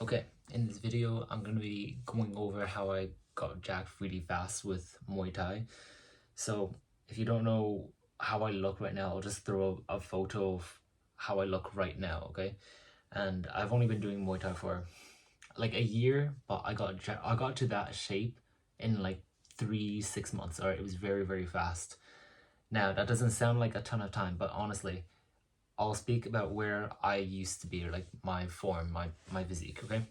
Okay, in this video, I'm going to be going over how I got jacked really fast with Muay Thai. So, if you don't know how I look right now, I'll just throw a photo of how I look right now, okay? And I've only been doing Muay Thai for like a year, but I got to that shape in like 6 months. All right, it was very, very fast. Now, that doesn't sound like a ton of time, but honestly, I'll speak about where I used to be, or like my form, my physique, okay?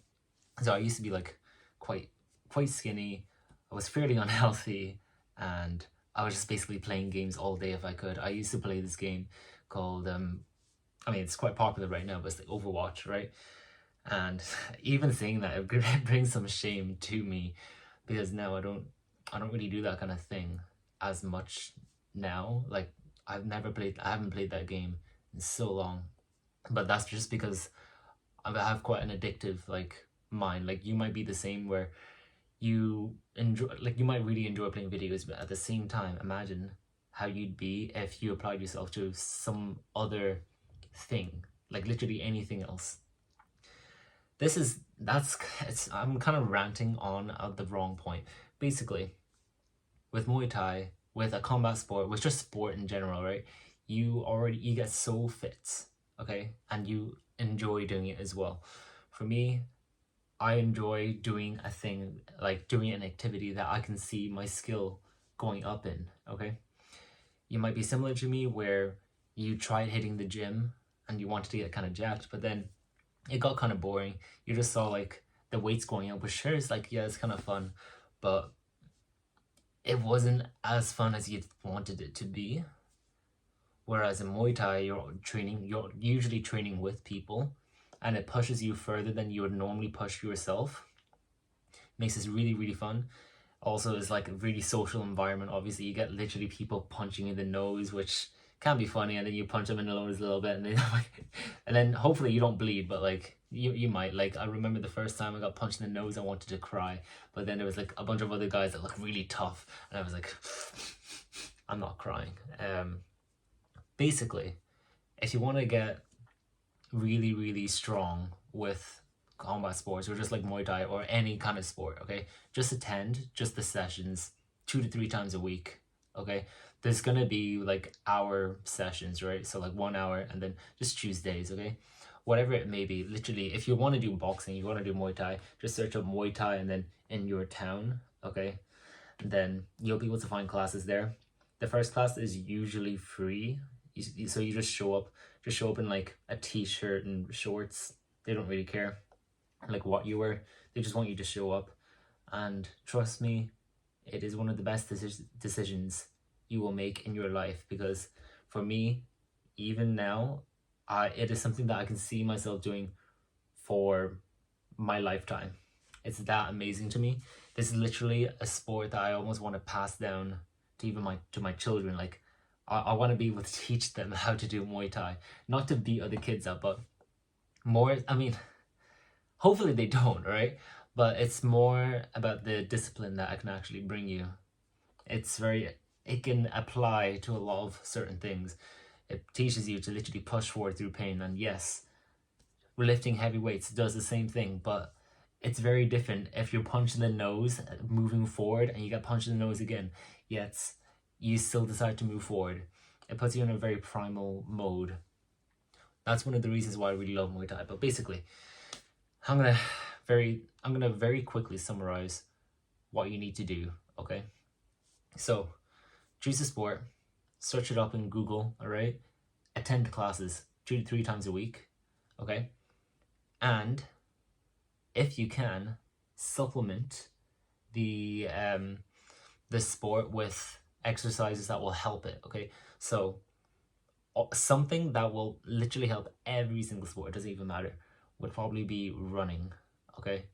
So I used to be like quite quite skinny. I was fairly unhealthy, and I was just basically playing games all day if I could. I used to play this game called I mean it's quite popular right now, but it's like Overwatch, right? And even saying that it brings some shame to me because now I don't really do that kind of thing as much now. Like I haven't played that game in so long. But that's just because I have quite an addictive like mind. Like you might be the same where you might really enjoy playing videos, but at the same time, imagine how you'd be if you applied yourself to some other thing, like literally anything else. This is that's it's I'm kind of ranting on at the wrong point. Basically, with Muay Thai, with a combat sport, with just sport in general, right? You get so fit, okay, and you enjoy doing it as well. For me, I enjoy doing a thing, like doing an activity that I can see my skill going up in, okay? You might be similar to me where you tried hitting the gym and you wanted to get kind of jacked, but then it got kind of boring. You just saw like the weights going up, which sure is like, yeah, it's kind of fun, but it wasn't as fun as you wanted it to be. Whereas in Muay Thai, you're usually training with people and it pushes you further than you would normally push yourself. Makes this really, really fun. Also, it's like a really social environment. Obviously, you get literally people punching in the nose, which can be funny, and then you punch them in the nose a little bit, and then and then hopefully you don't bleed, but like you might. Like I remember the first time I got punched in the nose, I wanted to cry, but then there was like a bunch of other guys that looked really tough, and I was like, I'm not crying. Basically, if you want to get really, really strong with combat sports or just like Muay Thai or any kind of sport, okay? Just attend just the sessions 2 to 3 times a week, okay? There's gonna be like hour sessions, right? So like 1 hour and then just choose days, okay? Whatever it may be, literally, if you want to do boxing, you want to do Muay Thai, just search up Muay Thai and then in your town, okay? And then you'll be able to find classes there. The first class is usually free, so you just show up in like a t-shirt and shorts. They don't really care like what you wear. They just want you to show up. And trust me, it is one of the best decisions you will make in your life because for me, even now, it is something that I can see myself doing for my lifetime. It's that amazing to me. This is literally a sport that I almost want to pass down to even my children. Like I want to be able to teach them how to do Muay Thai, not to beat other kids up, but more. I mean, hopefully they don't, right? But it's more about the discipline that I can actually bring you. It's very, it can apply to a lot of certain things. It teaches you to literally push forward through pain. And yes, lifting heavy weights does the same thing, but it's very different if you're punched in the nose, moving forward, and you get punched in the nose again, yet you still decide to move forward. It puts you in a very primal mode. That's one of the reasons why I really love Muay Thai. But basically, I'm gonna I'm gonna very quickly summarize what you need to do. Okay, so choose a sport, search it up in Google. All right, attend classes 2 to 3 times a week. Okay, and if you can, supplement the sport with exercises that will help it. Okay, so something that will literally help every single sport, it doesn't even matter, would probably be running. Okay,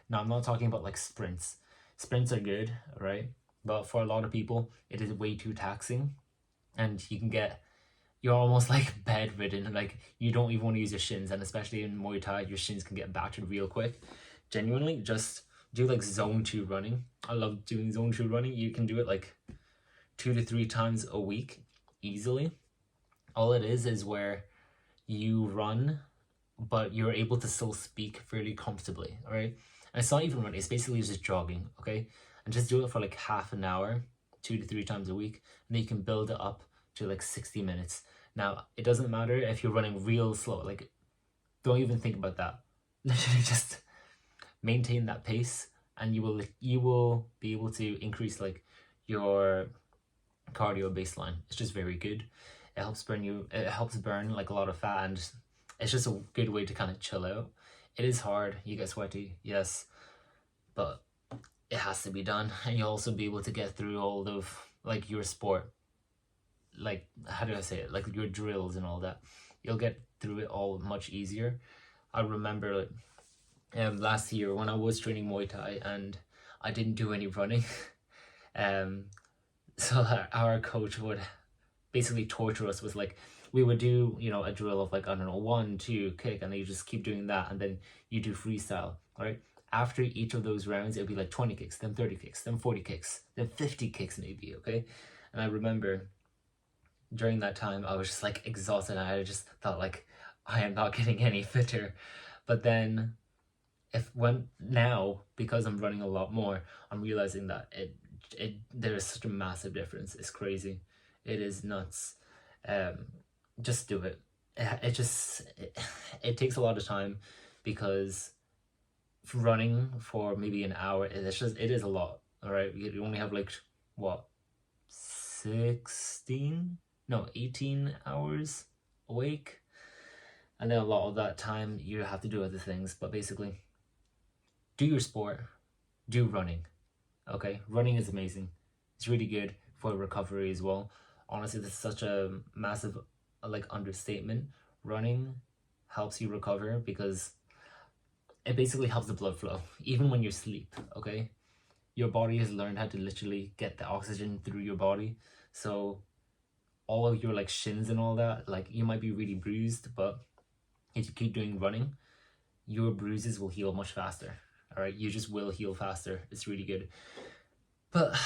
now I'm not talking about like sprints are good, right? But for a lot of people it is way too taxing, and you're almost like bedridden. Like you don't even want to use your shins, and especially in Muay Thai, your shins can get battered real quick. Genuinely, just do like zone 2 running. I love doing zone 2 running. You can do it like 2 to 3 times a week easily. All it is where you run but you're able to still speak fairly comfortably, all right? And it's not even running, it's basically just jogging, okay? And just do it for like half an hour, 2 to 3 times a week, and then you can build it up to like 60 minutes. Now, it doesn't matter if you're running real slow, like, don't even think about that. Literally just maintain that pace, and you will be able to increase like your cardio baseline. It's just very good. It helps burn like a lot of fat, and it's just a good way to kind of chill out. It is hard, you get sweaty, yes, but it has to be done, and you'll also be able to get through all of like your sport, like, how do I say it, like your drills and all that. You'll get through it all much easier. I remember last year when I was training Muay Thai and I didn't do any running. So our coach would basically torture us with like, we would do, you know, a drill of like, I don't know, 1 2 kick, and then you just keep doing that, and then you do freestyle, right? After each of those rounds, it'll be like 20 kicks, then 30 kicks, then 40 kicks, then 50 kicks maybe, okay? And I remember during that time I was just like exhausted, and I just thought like, I am not getting any fitter. But then now, because I'm running a lot more, I'm realizing that there is such a massive difference. It's crazy. It is nuts. Just do it. It takes a lot of time, because running for maybe an hour, it is a lot. All right, you only have like what, 18 hours awake, and then a lot of that time you have to do other things. But basically, do your sport, do running, okay? Running is amazing. It's really good for recovery as well. Honestly, this is such a massive like understatement. Running helps you recover because it basically helps the blood flow, even when you sleep, okay? Your body has learned how to literally get the oxygen through your body. So all of your like shins and all that, like, you might be really bruised, but if you keep doing running, your bruises will heal much faster. All right, you just will heal faster. It's really good. But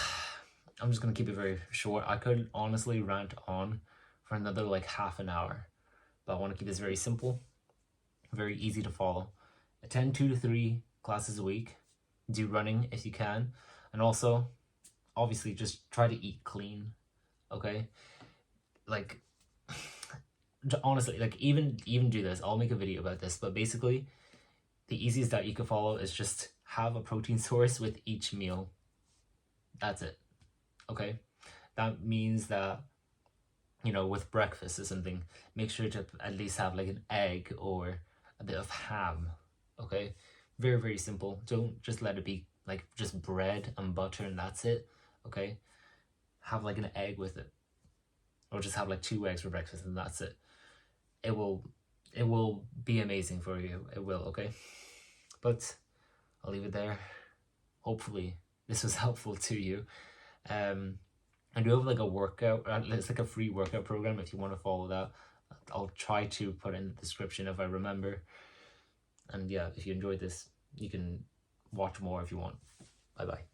I'm just gonna keep it very short. I could honestly rant on for another like half an hour, but I want to keep this very simple, very easy to follow. Attend 2 to 3 classes a week. Do running if you can, and also, obviously, just try to eat clean. Okay, like, honestly, like, even do this. I'll make a video about this, but basically, the easiest that you can follow is just have a protein source with each meal. That's it. Okay, that means that, you know, with breakfast or something, make sure to at least have like an egg or a bit of ham. Okay, very, very simple. Don't just let it be like just bread and butter and that's it. Okay, have like an egg with it, or just have like 2 eggs for breakfast and that's it. It will be amazing for you. It will. Okay, but I'll leave it there. Hopefully this was helpful to you. I do have like a workout, it's like a free workout program if you want to follow that. I'll try to put in the description if I remember. And yeah, if you enjoyed this, you can watch more if you want. Bye bye.